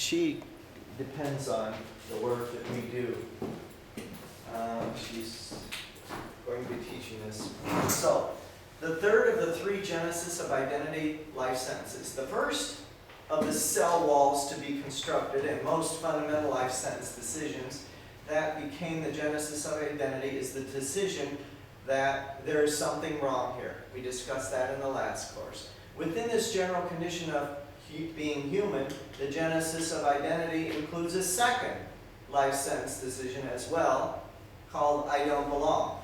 she depends on the work that we do. She's going to be teaching this. So, the third of the three genesis of identity life sentences. The first of the cell walls to be constructed and most fundamental life sentence decisions that became the genesis of identity is the decision that there is something wrong here. We discussed that in the last course. Within this general condition of being human, the genesis of identity includes a second life sentence decision as well, called I don't belong.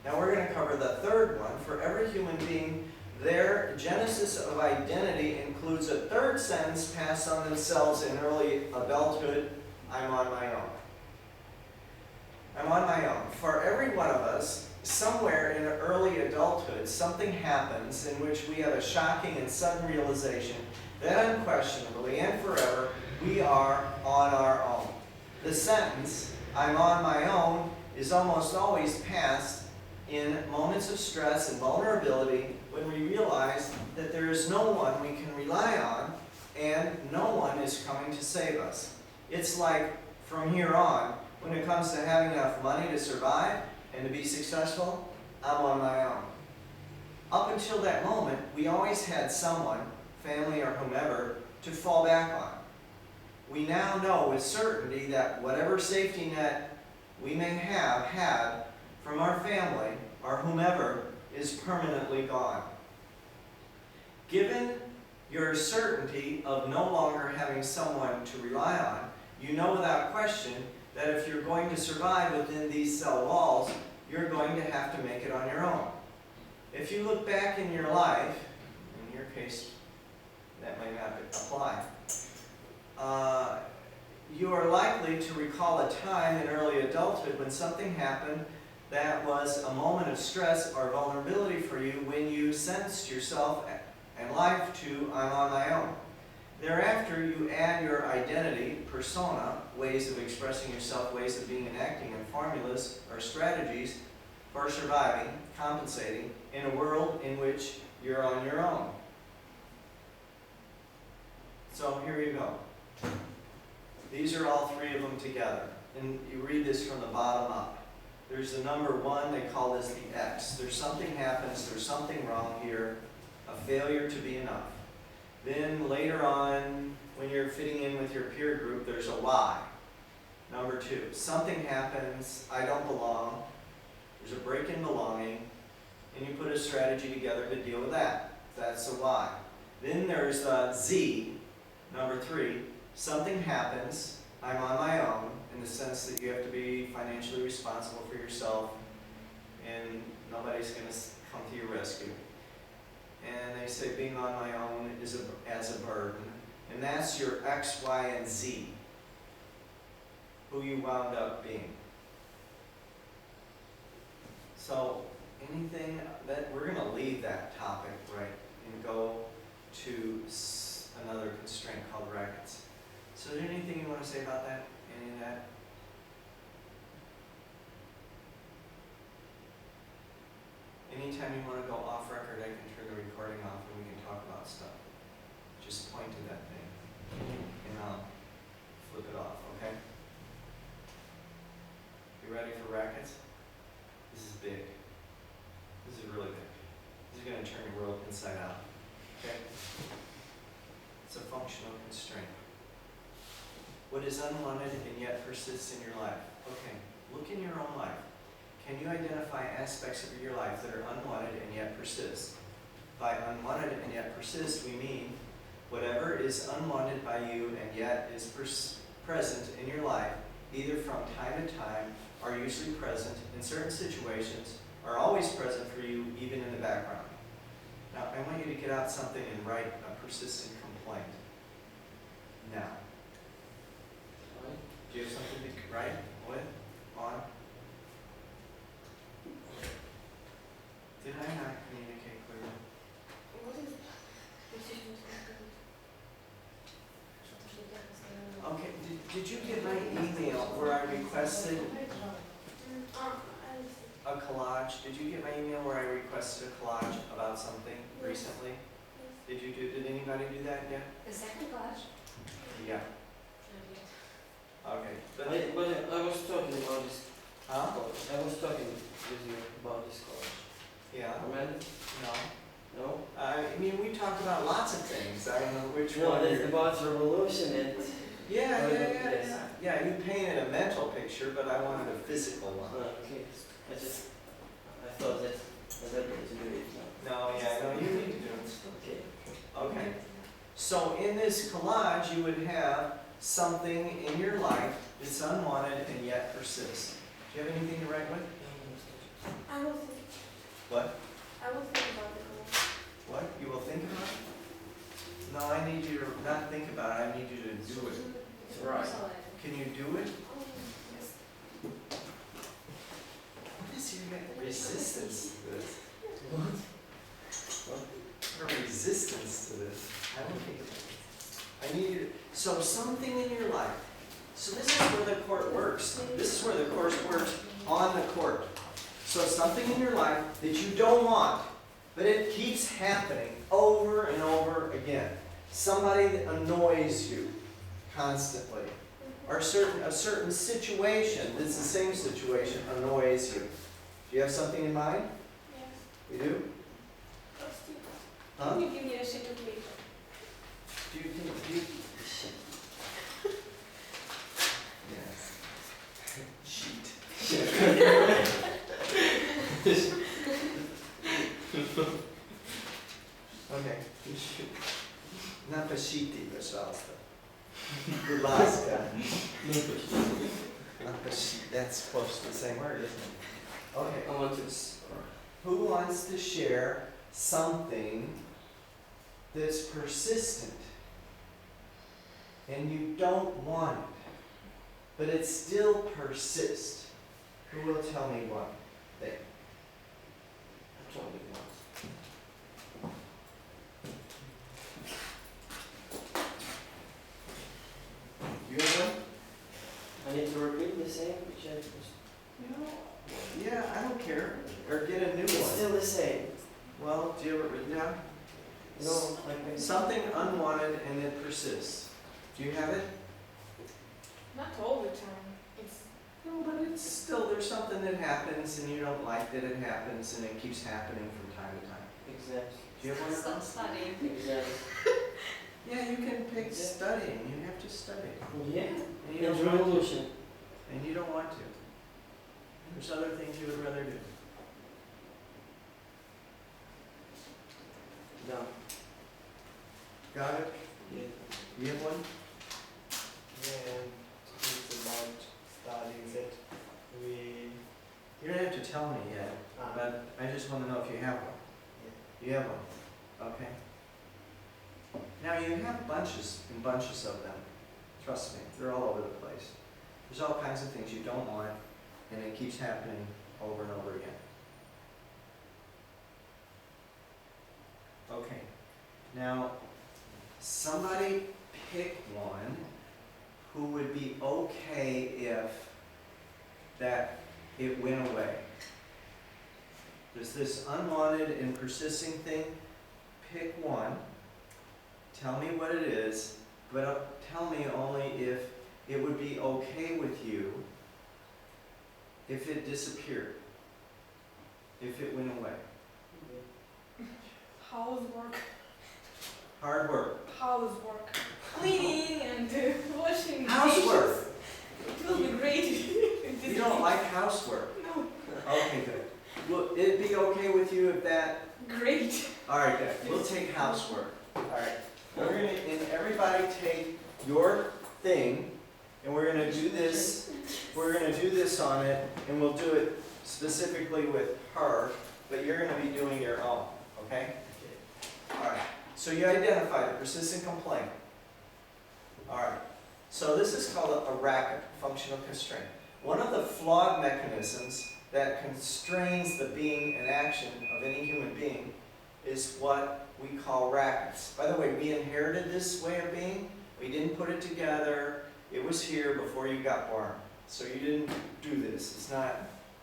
Now we're going to cover the third one. For every human being, their genesis of identity includes a third sentence passed on themselves in early adulthood, I'm on my own. I'm on my own. For every one of us, somewhere in early adulthood, something happens in which we have a shocking and sudden realization that unquestionably and forever, we are on our own. The sentence, I'm on my own, is almost always passed in moments of stress and vulnerability when we realize that there is no one we can rely on and no one is coming to save us. It's like, from here on, when it comes to having enough money to survive and to be successful, I'm on my own. Up until that moment, we always had someone, family or whomever, to fall back on. We now know with certainty that whatever safety net we may have had from our family or whomever is permanently gone. Given your certainty of no longer having someone to rely on, you know without question that if you're going to survive within these cell walls, you're going to have to make it on your own. If you look back in your life, in your case, that may not apply, you are likely to recall a time in early adulthood when something happened that was a moment of stress or vulnerability for you when you sentenced yourself and life to I'm on my own. Thereafter, you add your identity, persona, ways of expressing yourself, ways of being and acting, and formulas or strategies for surviving, compensating, in a world in which you're on your own. So here you go. These are all three of them together. And you read this from the bottom up. There's the number one, they call this the X. There's something happens, there's something wrong here, a failure to be enough. Then later on, when you're fitting in with your peer group, there's a Y. Number two, something happens, I don't belong, there's a break in belonging, and you put a strategy together to deal with that. That's a Y. Then there's the Z, number three, something happens, I'm on my own, in the sense that you have to be financially responsible for yourself, and nobody's going to come to your rescue. And they say being on my own is as a burden. And that's your X, Y, and Z, who you wound up being. So anything that we're going to leave that topic right and go to another constraint called Rackets. So is there anything you want to say about that? Any of that? Anytime you want to go off record, I can turn the recording off and we can talk about stuff. Just point to that thing and I'll flip it off, okay? You ready for Rackets? This is big. This is really big. This is going to turn your world inside out, okay? It's a functional constraint. What is unwanted and yet persists in your life? Okay, look in your own life. Can you identify aspects of your life that are unwanted and yet persist? By unwanted and yet persist, we mean whatever is unwanted by you and yet is present in your life, either from time to time, or usually present in certain situations, are always present for you, even in the background. Now, I want you to get out something and write a persistent complaint. Now. Do you have something to write with, on? Did I not communicate clearly? Okay, did you get my email where I requested a collage? Did you get my email where I requested a collage about something recently? Did anybody do that yet? The second collage? Yeah. Yeah, you painted a mental picture, but I wanted a physical one. Okay. I thought that I don't need to do it now. No, yeah, no, you need to do it. Okay. Okay. So in this collage, you would have something in your life that's unwanted and yet persists. Do you have anything to write with? I will think. What? I will think about it. What? You will think about it? No, I need you to not think about it. I need you to do it. Right. Can you do it? What is your resistance to this? What? What resistance to this? I don't think about it. I need you to, so something in your life. So this is where the court works. This is where the course works on the court. So something in your life that you don't want, but it keeps happening over and over again. Somebody that annoys you constantly. Or a certain situation that's the same situation annoys you. Do you have something in mind? Yes. You do? Huh? Can you give me a sheet of paper? Do you yes. Sheet. Okay. Напишите, пожалуйста. Будь ласка. Напишите. That's close to the same word, isn't it? Okay. I want to. Who wants to share something that's persistent and you don't want it, but it still persists? Who will tell me one thing? I told you once. You have one? I need to repeat the same, which I just. Yeah, I don't care. Or get a new It's one. still the same. Well, do you have it written down? No, like maybe. Something unwanted and it persists. Do you have it? Not all the time. It's No, but it's still, there's something that happens and you don't like that it happens and it keeps happening from time to time. Exactly. Do you have one of those? studying. Exactly. Yeah, you can pick studying. You have to study. Yeah. And you don't want to. Revolution. And you don't want to. There's other things you would rather do. No. Got it? Yeah. You have one? And it's about studying that we You don't have to tell me yet, but I just want to know if you have one. You have one? Okay. Now you have bunches and bunches of them. Trust me, they're all over the place. There's all kinds of things you don't want, and it keeps happening over and over again. Okay. Now, somebody pick one who would be okay if that it went away. There's this unwanted and persisting thing. Pick one. Tell me what it is, but tell me only if it would be okay with you if it disappeared, if it went away. Housework. Hard work. Housework. Cleaning and washing Housework. dishes. It will be great. You don't like housework. No. Okay, good. Will it be okay with you if that? Great. All right, good. We'll take housework. All right. We're gonna, and everybody take your thing, and we're gonna do this. We're gonna do this on it, and we'll do it specifically with her, but you're gonna be doing your own. Okay? All right. So you identified a persistent complaint. All right. So this is called a racket, functional constraint. One of the flawed mechanisms that constrains the being and action of any human being is what we call rackets. By the way, we inherited this way of being. We didn't put it together. It was here before you got born. So you didn't do this. It's not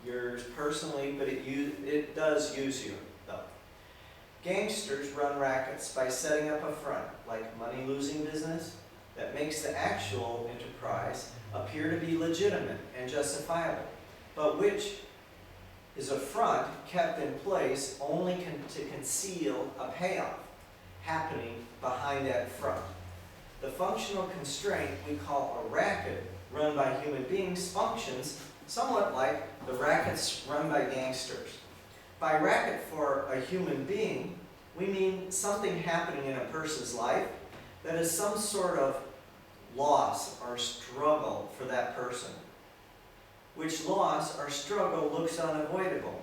yours personally, but it does use you, though. Gangsters run rackets by setting up a front, like money-losing business, that makes the actual enterprise appear to be legitimate and justifiable, but which is a front kept in place only to conceal a payoff happening behind that front. the functional constraint we call a racket run by human beings functions somewhat like the rackets run by gangsters. By racket for a human being, we mean something happening in a person's life that is some sort of loss or struggle for that person, which loss or struggle looks unavoidable,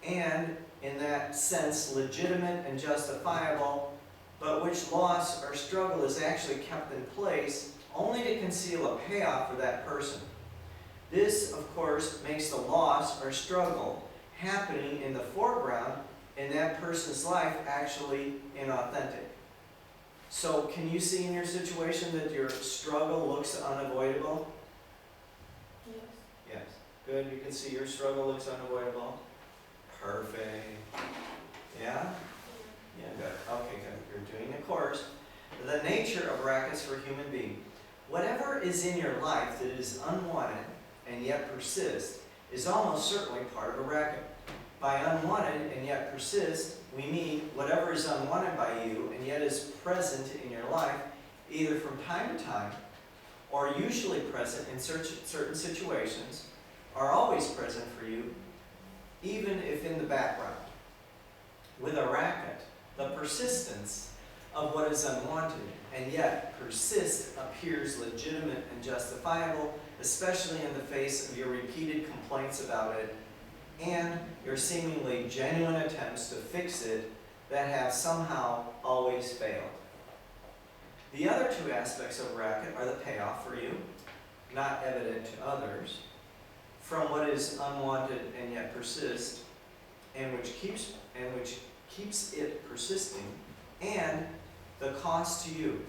and in that sense legitimate and justifiable, but which loss or struggle is actually kept in place only to conceal a payoff for that person. This, of course, makes the loss or struggle happening in the foreground in that person's life actually inauthentic. So can you see in your situation that your struggle looks unavoidable? Yes. Yes. Good. You can see your struggle looks unavoidable. Perfect. Yeah? Yeah, good. Okay, good. You're doing the course. The nature of rackets for human being. Whatever is in your life that is unwanted and yet persists is almost certainly part of a racket. By unwanted and yet persist, we mean whatever is unwanted by you and yet is present in your life, either from time to time, or usually present in certain situations, are always present for you, even if in the background. With a racket, the persistence of what is unwanted and yet persist appears legitimate and justifiable, especially in the face of your repeated complaints about it and your seemingly genuine attempts to fix it that have somehow always failed. The other two aspects of racket are the payoff for you, not evident to others, from what is unwanted and yet persist, and which keeps it persisting, and the cost to you,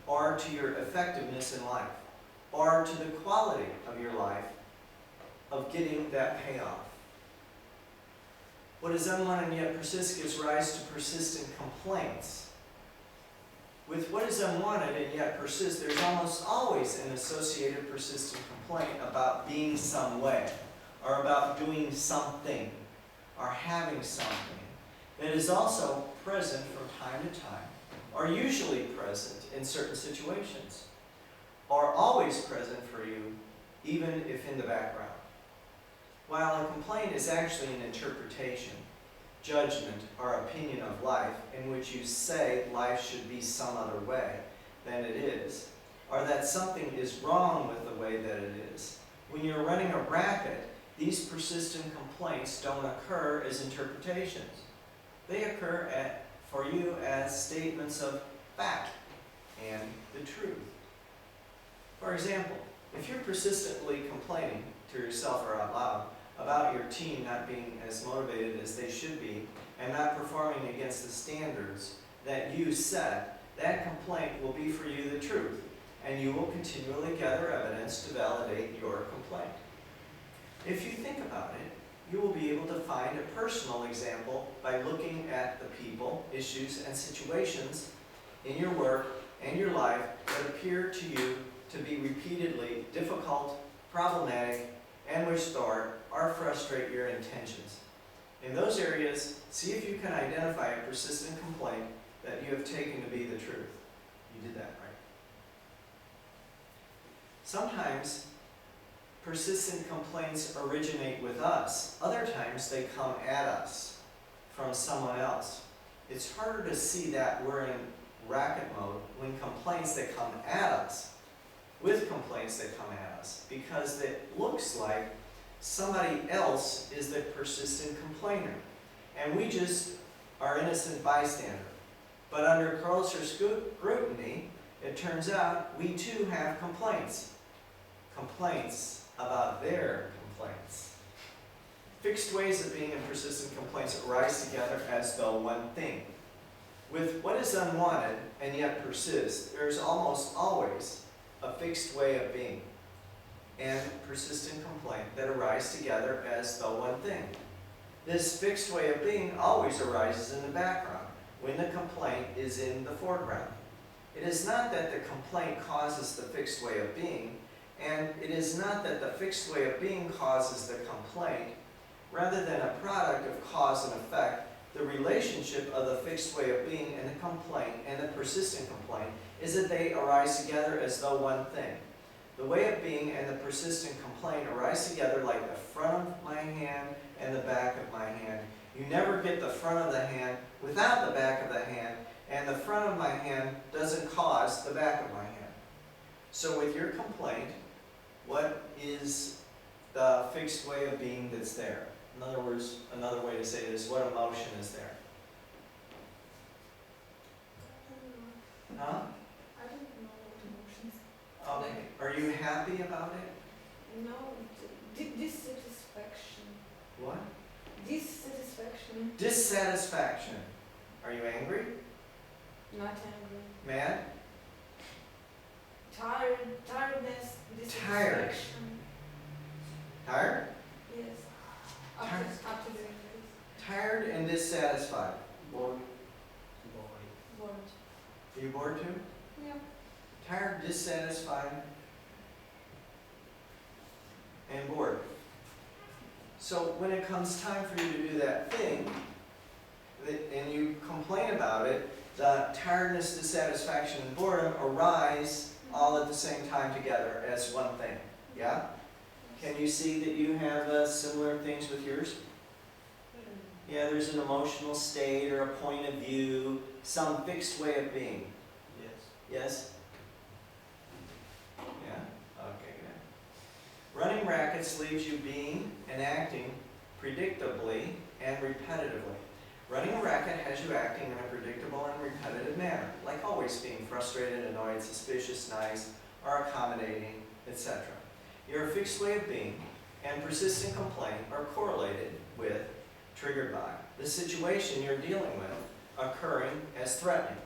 or to your effectiveness in life, or to the quality of your life of getting that payoff. What is unwanted and yet persists gives rise to persistent complaints. With what is unwanted and yet persists, there's almost always an associated persistent complaint about being some way, or about doing something, or having something that is also present from time to time, or usually present in certain situations, or always present for you, even if in the background. While a complaint is actually an interpretation, judgment, or opinion of life in which you say life should be some other way than it is, or that something is wrong with the way that it is, when you're running a racket, these persistent complaints don't occur as interpretations. They occur for you as statements of fact and the truth. For example, if you're persistently complaining to yourself or out loud about your team not being as motivated as they should be and not performing against the standards that you set, that complaint will be for you the truth, and you will continually gather evidence to validate your complaint. If you think about it, you will be able to find a personal example by looking at the people, issues, and situations in your work and your life that appear to you to be repeatedly difficult, problematic, and which thwart or frustrate your intentions. In those areas, see if you can identify a persistent complaint that you have taken to be the truth. You did that, right? Sometimes persistent complaints originate with us. Other times they come at us from someone else. It's harder to see that we're in racket mode when complaints that come at us, with complaints that come at us, because it looks like somebody else is the persistent complainer, and we just are innocent bystander. But under closer scrutiny, it turns out we too have complaints. Complaints about their complaints. Fixed ways of being in persistent complaints arise together as though one thing. With what is unwanted and yet persists, there is almost always a fixed way of being and persistent complaint that arise together as though one thing. This fixed way of being always arises in the background when the complaint is in the foreground. It is not that the complaint causes the fixed way of being, and it is not that the fixed way of being causes the complaint. Rather than a product of cause and effect, the relationship of the fixed way of being and the complaint and the persistent complaint is that they arise together as though one thing. The way of being and the persistent complaint arise together like the front of my hand and the back of my hand. You never get the front of the hand without the back of the hand, and the front of my hand doesn't cause the back of my hand. So with your complaint, what is the fixed way of being that's there? In other words, another way to say it is, what emotion is there? Huh? I don't know what emotions. Okay. Are you happy about it? No, dissatisfaction. What? Dissatisfaction. Dissatisfaction. Are you angry? Not angry. Mad? Tiredness. Tired. Dissatisfaction. Tired? Yes. Tired. After doing this. Tired and dissatisfied. Bored. Bored. Are you bored too? Yeah. Tired, dissatisfied, and bored. So when it comes time for you to do that thing, and you complain about it, the tiredness, dissatisfaction, and boredom arise all at the same time together as one thing. Yeah? Can you see that you have similar things with yours? Yeah, there's an emotional state or a point of view, some fixed way of being. Yes. Yes? Yeah? Okay, good. Running rackets leaves you being and acting predictably and repetitively. Running a racket has you acting in a predictable and repetitive manner, like always being frustrated, annoyed, suspicious, nice, or accommodating, etc. Your fixed way of being and persistent complaint are correlated with, triggered by, the situation you're dealing with occurring as threatening.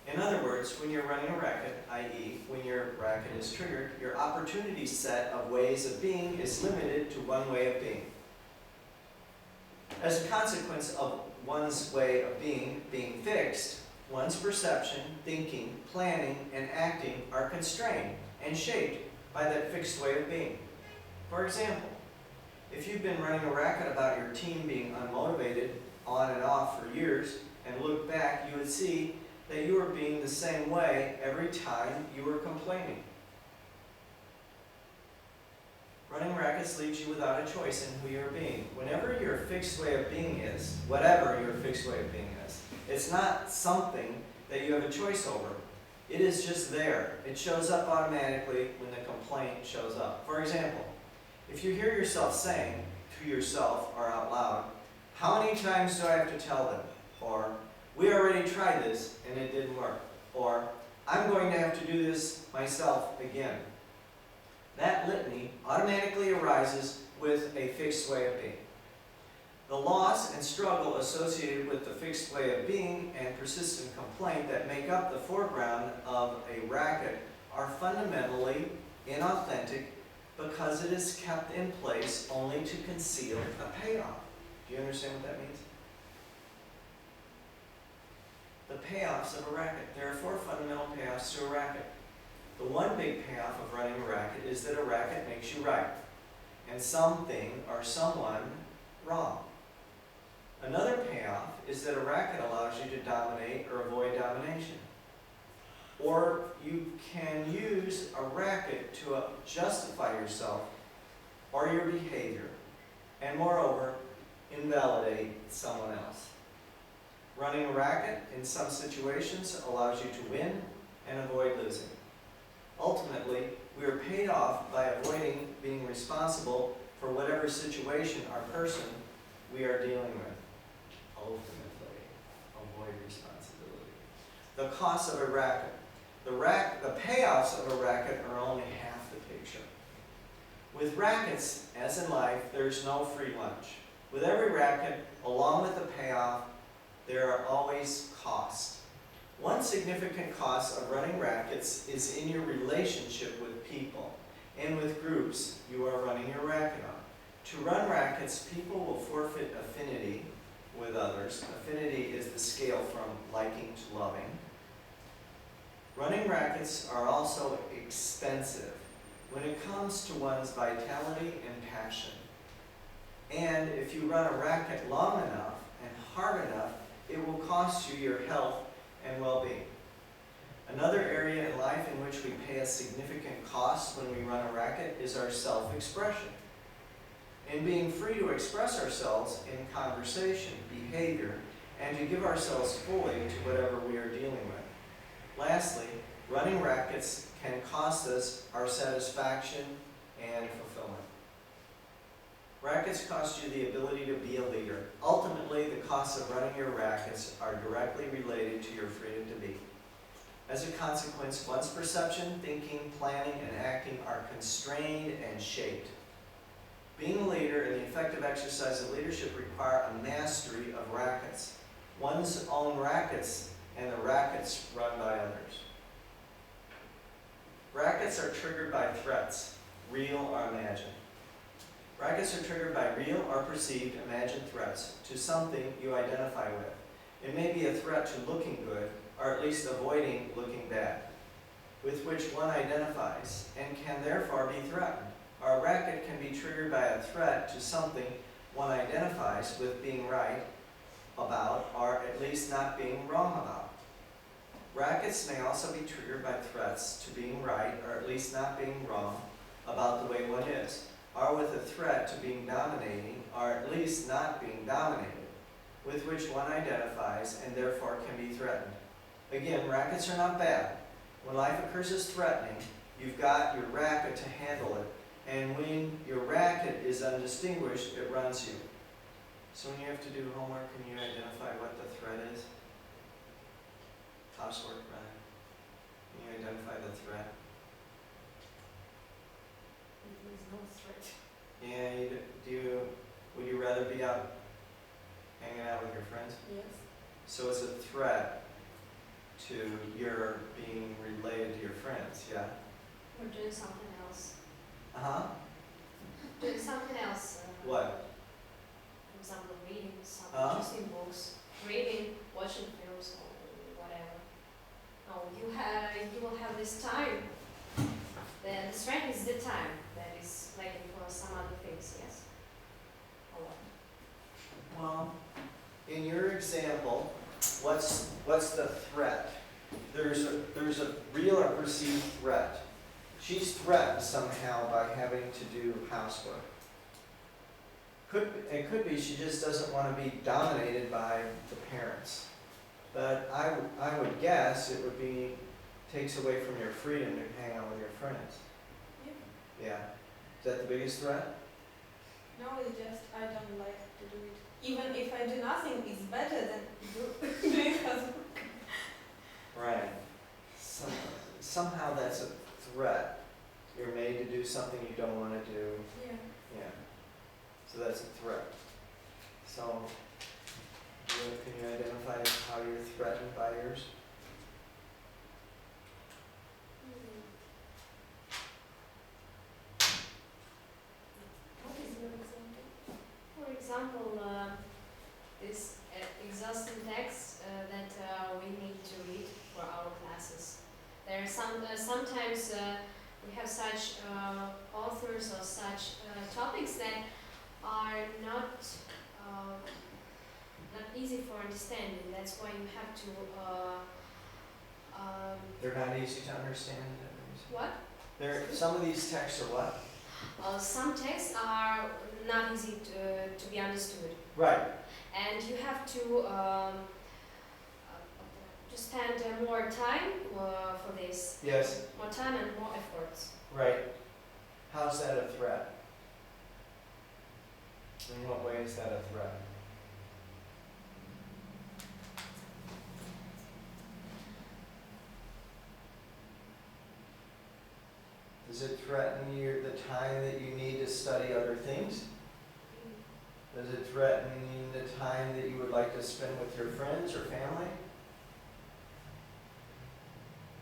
In other words, when you're running a racket, i.e. when your racket is triggered, your opportunity set of ways of being is limited to one way of being. As a consequence of one's way of being fixed, one's perception, thinking, planning, and acting are constrained and shaped by that fixed way of being. For example, if you've been running a racket about your team being unmotivated on and off for years, and look back, you would see that you were being the same way every time you were complaining. Running rackets leaves you without a choice in who you're being. Whenever your fixed way of being is, whatever your fixed way of being is, it's not something that you have a choice over. It is just there. It shows up automatically when the complaint shows up. For example, if you hear yourself saying to yourself or out loud, "How many times do I have to tell them?" Or, "We already tried this and it didn't work." Or, "I'm going to have to do this myself again." That litany automatically arises with a fixed way of being. The loss and struggle associated with the fixed way of being and persistent complaint that make up the foreground of a racket are fundamentally inauthentic because it is kept in place only to conceal a payoff. Do you understand what that means? The payoffs of a racket. There are 4 fundamental payoffs to a racket. The one big payoff of running a racket is that a racket makes you right, and something or someone wrong. Another payoff is that a racket allows you to dominate or avoid domination. Or you can use a racket to justify yourself or your behavior, and moreover, invalidate someone else. Running a racket in some situations allows you to win and avoid losing. Ultimately, we are paid off by avoiding being responsible for whatever situation or person we are dealing with. Ultimately, avoid responsibility. The cost of a racket. The payoffs of a racket are only half the picture. With rackets, as in life, there's no free lunch. With every racket, along with the payoff, there are always costs. One significant cost of running rackets is in your relationship with people and with groups you are running your racket on. To run rackets, people will forfeit affinity with others. Affinity is the scale from liking to loving. Running rackets are also expensive when it comes to one's vitality and passion. And if you run a racket long enough and hard enough, it will cost you your health and well-being. Another area in life in which we pay a significant cost when we run a racket is our self-expression. In being free to express ourselves in conversation, behavior, and to give ourselves fully to whatever we are dealing with. Lastly, running rackets can cost us our satisfaction and fulfillment. Rackets cost you the ability to be a leader. Ultimately, the costs of running your rackets are directly related to your freedom to be. As a consequence, one's perception, thinking, planning, and acting are constrained and shaped. Being a leader and the effective exercise of leadership require a mastery of rackets, one's own rackets, and the rackets run by others. Rackets are triggered by threats, real or imagined. Rackets are triggered by real or perceived imagined threats to something you identify with. It may be a threat to looking good, or at least avoiding looking bad, with which one identifies and can therefore be threatened. Or a racket can be triggered by a threat to something one identifies with being right about, or at least not being wrong about. Rackets may also be triggered by threats to being right, or at least not being wrong about the way one is, or with a threat to being dominating, or at least not being dominated, with which one identifies and therefore can be threatened. Again, rackets are not bad. When life occurs as threatening, you've got your racket to handle it, and when your racket is undistinguished, it runs you. So when you have to do homework, can you identify what the threat is? Housework, rather. Can you identify the threat? There's no threat. Yeah, would you rather be out hanging out with your friends? Yes. So it's a threat to your being related to your friends, yeah? Or doing something else. Uh-huh. Doing something else. What? For example, reading some Huh? interesting books, reading, watching films, or whatever. Oh, you will have this time. The strength is the time that is lacking for some other things, yes? Or what? Well, in your example, what's the threat? There's a real or perceived threat. She's threatened somehow by having to do housework. It could be she just doesn't want to be dominated by the parents. But I would guess it would be takes away from your freedom to hang out with your friends. Yeah. Yeah. Is that the biggest threat? No, it's just I don't like to do it. Even if I do nothing, it's better than doing housework. Right. Somehow that's a threat. You're made to do something you don't want to do. Yeah. Yeah. So that's a threat. So, can you identify how you're threatened by yours? What is your example? For example, this exhausting text that we need to read for our classes. There are sometimes we have such authors or such topics that are not easy for understanding. That's why you have to. They're not easy to understand. What? Some of these texts are what? Some texts are not easy to be understood. Right. And you have to spend more time for this. Yes. More time and more efforts. Right. How's that a threat? In what way is that a threat? Does it threaten the time that you need to study other things? Does it threaten the time that you would like to spend with your friends or family?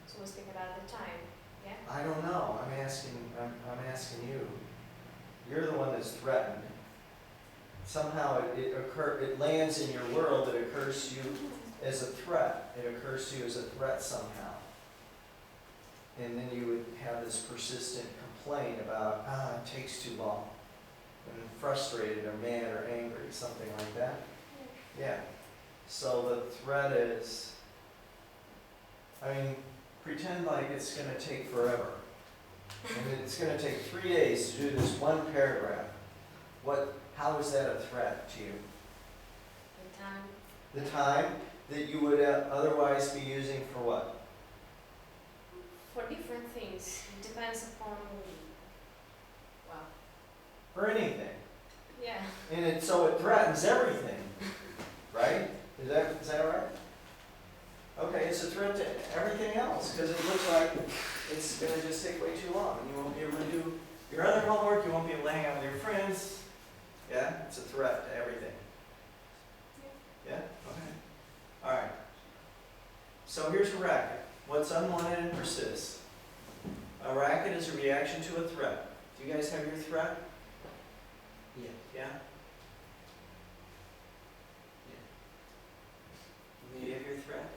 So we speak about the time. Yeah. I don't know. I'm asking you. You're the one that's threatened. Somehow it lands in your world. It occurs to you as a threat. It occurs to you as a threat somehow. And then you would have this persistent complaint about, it takes too long. And frustrated or mad or angry, something like that. Yeah. So the threat is, I mean, pretend like it's gonna take forever. And it's gonna take 3 days to do this one paragraph. How is that a threat to you? The time. The time that you would otherwise be using for what? For different things. It depends upon, well, For anything. yeah. And so it threatens everything, right? Is that right? Okay, it's a threat to everything else, because it looks like it's gonna just take way too long, and you won't be able to do your other homework, you won't be able to hang out with your friends. Yeah, it's a threat to everything. Yeah? Okay. Alright. So here's a racket. What's unwanted and persists? A racket is a reaction to a threat. Do you guys have your threat? Yeah. Yeah? Do you have your threat?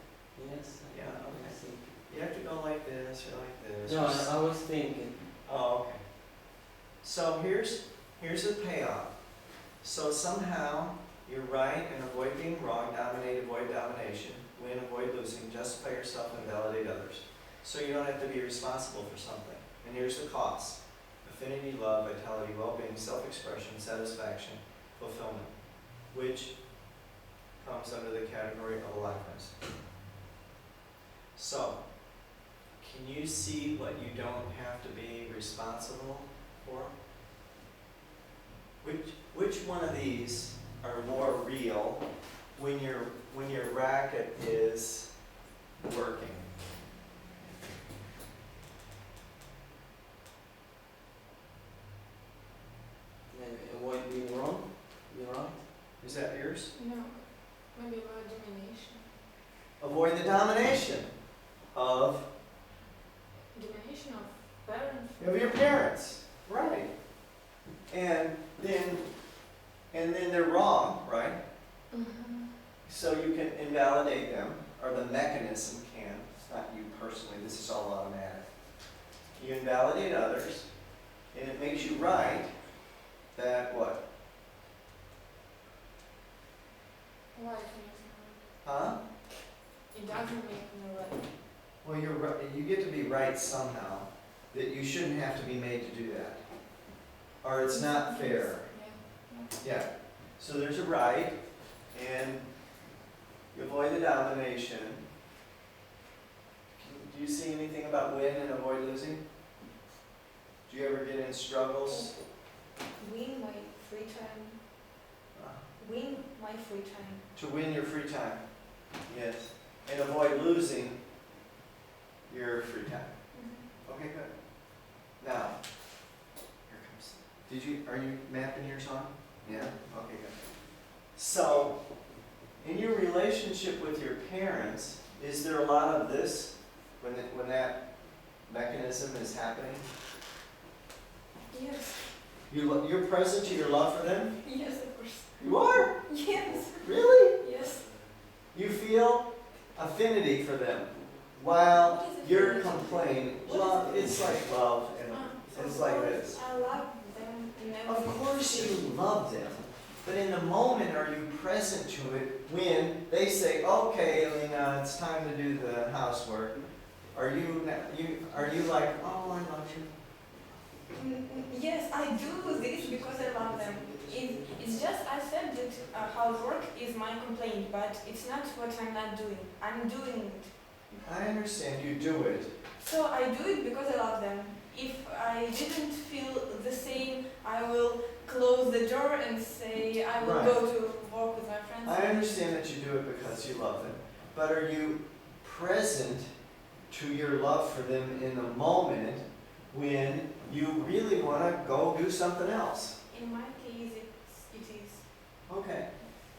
Yes. Yeah, okay. I think. You have to go like this or like this. No, I was thinking. Oh, okay. So here's the payoff. So somehow you're right and avoid being wrong, dominate, avoid domination, win, avoid losing, justify yourself and validate others. So you don't have to be responsible for something. And here's the cost. Affinity, love, vitality, well-being, self-expression, satisfaction, fulfillment, which comes under the category of aliveness. So, can you see what you don't have to be responsible for? Which one of these are more real when your racket is working? Maybe avoid being wrong. You're right. Is that yours? No, maybe about domination. Avoid the domination of Domination of parents. your parents, right? And then they're wrong, right? Mm-hmm. So you can invalidate them, or the mechanism can. It's not you personally. This is all automatic. You invalidate others, and it makes you right. That what? Why it makes me Huh? right? It doesn't make me right. Well, you're right. You get to be right somehow. That you shouldn't have to be made to do that, or it's not fair. Yeah. Yeah. So there's a right, and you avoid the domination. Do you see anything about win and avoid losing? Do you ever get in struggles? Win my free time. Win my free time. To win your free time. Yes. And avoid losing your free time. Okay, good. Now, here comes. Are you mapping yours on? Yeah? Okay, good. So, in your relationship with your parents, is there a lot of this when that mechanism is happening? Yes. You're present to your love for them? Yes, of course. You are? Yes. Really? Yes. You feel affinity for them while What is you're affinity? complaining. What Love, is it's like love, and it's Of like course, this. I love them in every Of course you love them, but in the moment are you present to it when they say, okay, Elena, it's time to do the housework? Are you like, oh, I love you? Yes, I do this because I love them. It's just I said that housework is my complaint, but it's not what I'm not doing. I'm doing it. I understand you do it. So I do it because I love them. If I didn't feel the same, I will close the door and say I will Right. go to walk with my friends. I understand that you do it because you love them, but are you present to your love for them in the moment when you really want to go do something else? In my case, it is. Okay.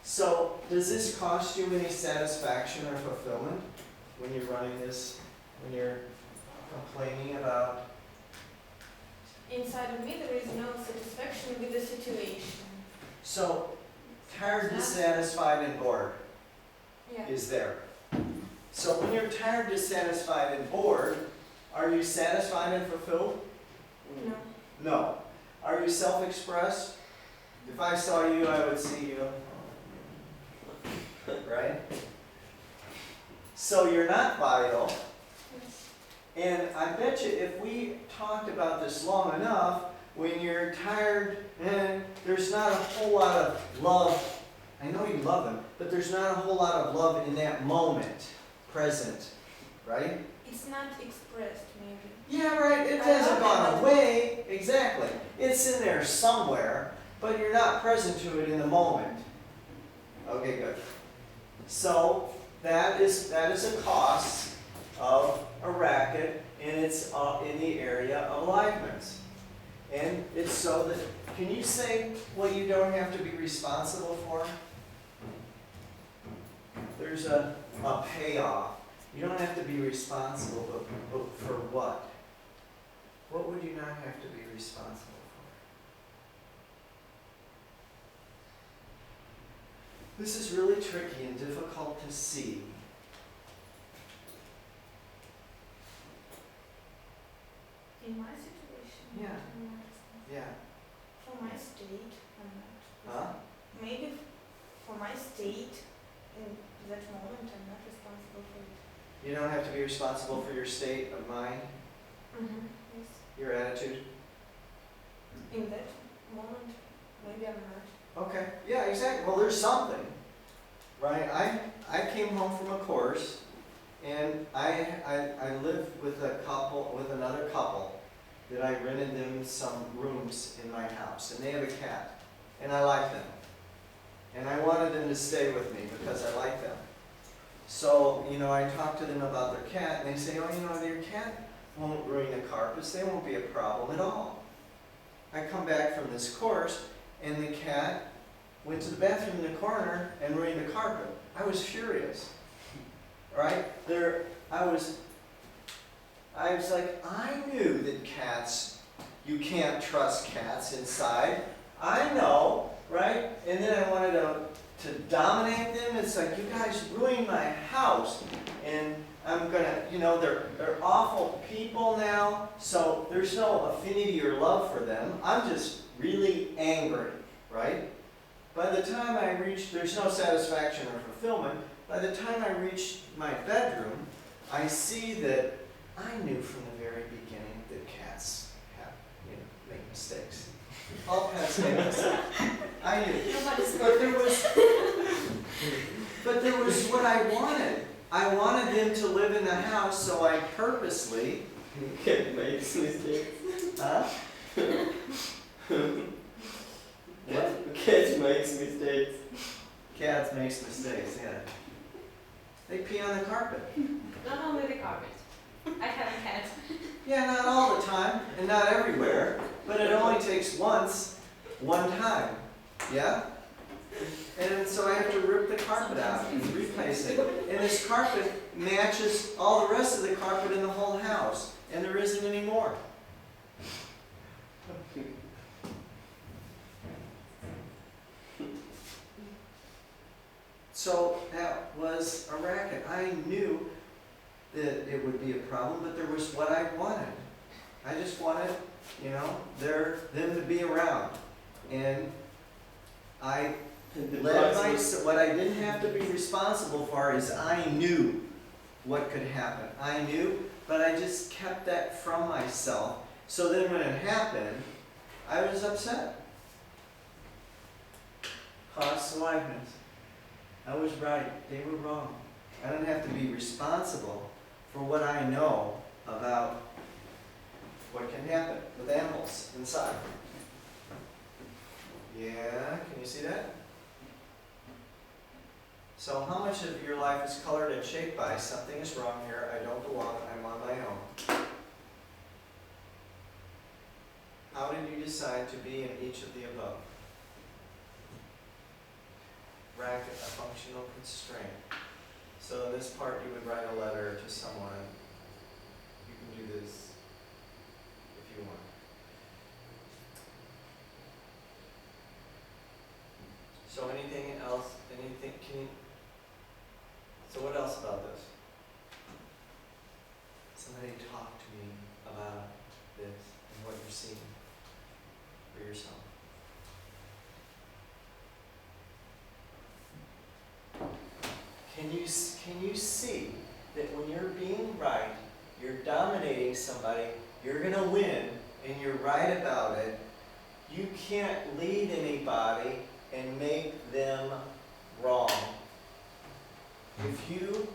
So, does this cost you any satisfaction or fulfillment when you're running this, when you're complaining about? Inside of me, there is no satisfaction with the situation. So, tired, dissatisfied, and bored Yeah. is there. So, when you're tired, dissatisfied, and bored, are you satisfied and fulfilled? No. No. Are you self-expressed? If I saw you, I would see you. right? So you're not vital. And I bet you if we talked about this long enough, when you're tired and there's not a whole lot of love, I know you love them, but there's not a whole lot of love in that moment, present, right? It's not expressed, maybe. Yeah, right, it hasn't gone away, exactly. It's in there somewhere, but you're not present to it in the moment. Okay, good. So that is a cost of a racket, and it's in the area of alignments. And it's so that, can you say what you don't have to be responsible for? There's a payoff. You don't have to be responsible, but for what? What would you not have to be responsible for? This is really tricky and difficult to see. In my situation, Yeah. I'm not responsible. Yeah. For my state, I'm not. Huh? Maybe for my state, in that moment, I'm not responsible for it. You don't have to be responsible for your state of mind, Yes. your attitude. In that moment, maybe I'm not. Okay. Yeah, exactly. Well, there's something, right? I came home from a course, and I live with another couple that I rented them some rooms in my house, and they have a cat, and I like them. And I wanted them to stay with me because I like them. So, I talked to them about their cat, and they say, oh, their cat won't ruin the carpets. They won't be a problem at all. I come back from this course, and the cat went to the bathroom in the corner and ruined the carpet. I was furious, right? I was like, I knew that cats, you can't trust cats inside. I know, right? And then I wanted to dominate them. It's like, you guys ruined my house. And I'm gonna, they're awful people now, so there's no affinity or love for them. I'm just really angry, right? By the time I reach, there's no satisfaction or fulfillment. By the time I reach my bedroom, I see that I knew from the very beginning that cats make mistakes. All pets make mistakes. I knew. But there was what I wanted. I wanted them to live in the house, so I purposely. Cat makes mistakes. Huh? What? Cat makes mistakes. Cats makes mistakes, yeah. They pee on the carpet. Not only the carpet. I have a cat. Yeah, not all the time, and not everywhere, but it only takes one time, yeah? And so I have to rip the carpet out and replace it. And this carpet matches all the rest of the carpet in the whole house, and there isn't any more. So that was a racket. I knew that it would be a problem, but there was what I wanted. I just wanted, them to be around. And I what I didn't have to be responsible for is I knew what could happen. I knew, but I just kept that from myself. So then when it happened, I was upset. Cost of likeness. I was right. They were wrong. I don't have to be responsible for what I know about what can happen with animals inside. Yeah, can you see that? So how much of your life is colored and shaped by something is wrong here, I don't belong, I'm on my own? How did you decide to be in each of the above? Racket, a functional constraint. So in this part you would write a letter to someone. You can do this if you want. So anything else, so what else about this? Somebody talk to me about this and what you're seeing for yourself. and you're right about it, you can't lead anybody and make them wrong. If you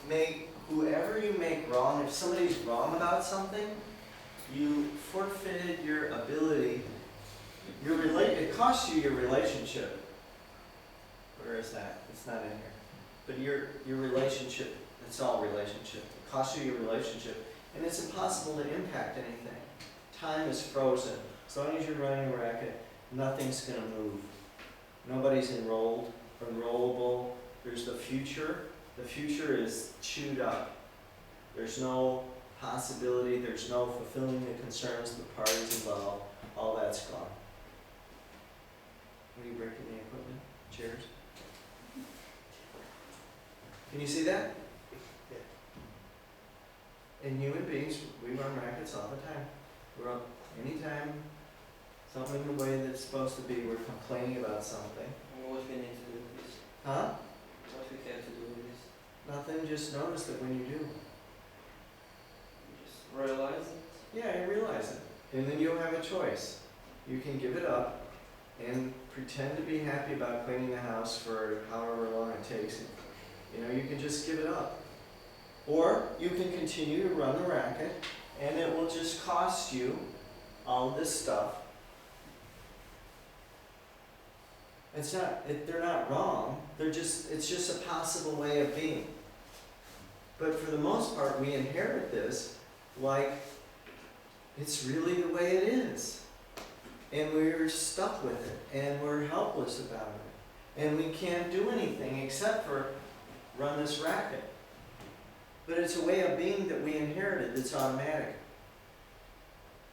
make whoever you make wrong, if somebody's wrong about something, you forfeited your ability, it costs you your relationship. Where is that? It's not in here. But your relationship, it's all relationship. It costs you your relationship. And it's impossible to impact anything. Time is frozen. As long as you're running a racket, nothing's going to move. Nobody's enrollable. There's the future. The future is chewed up. There's no possibility, there's no fulfilling the concerns of the parties involved. All that's gone. What are you breaking the equipment? Chairs? Can you see that? Yeah. And human beings, we run rackets all the time. We're up anytime something in the way that's supposed to be, we're complaining about something. What we need to do with this? Huh? What we have to do with this? Nothing, just notice that when you do. Just realize it. Yeah, you realize it. And then you'll have a choice. You can give it up and pretend to be happy about cleaning the house for however long it takes. You know, you can just give it up. Or you can continue to run the racket and it will just cost you all of this stuff. They're not wrong. It's just a possible way of being. But for the most part, we inherit this like it's really the way it is. And we're stuck with it, and we're helpless about it. And we can't do anything except for run this racket. But it's a way of being that we inherited that's automatic.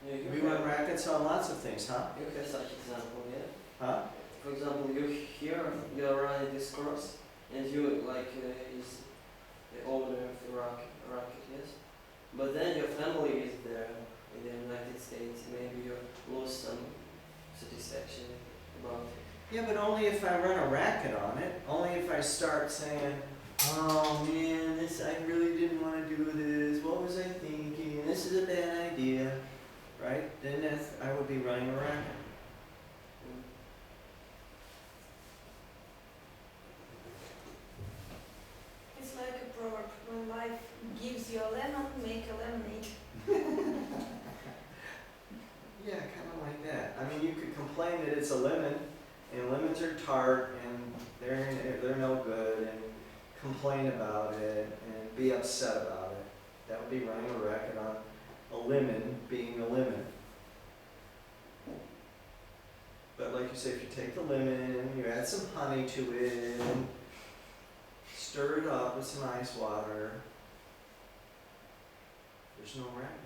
Yeah, you We have- run rackets on lots of things, huh? You have such example, yeah? Huh? For example, you are running this course, and you is the owner of the racket, yes? But then your family is there in the United States. Maybe you lose some satisfaction about it. Yeah, but only if I run a racket on it. Only if I start saying, oh man, I really didn't want to do this. What was I thinking? This is a bad idea. Right? Then I would be running a racket. It's like a proverb, when life gives you a lemon, make a lemonade. Yeah, kind of like that. I mean, you could complain that it's a lemon, and lemons are tart, and they're no good, and complain about it, and be upset about it. That would be running a racket on a lemon being a lemon. But like you say, if you take the lemon, you add some honey to it, and stir it up with some ice water, there's no racket.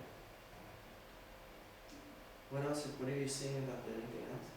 What else? What are you seeing about anything else?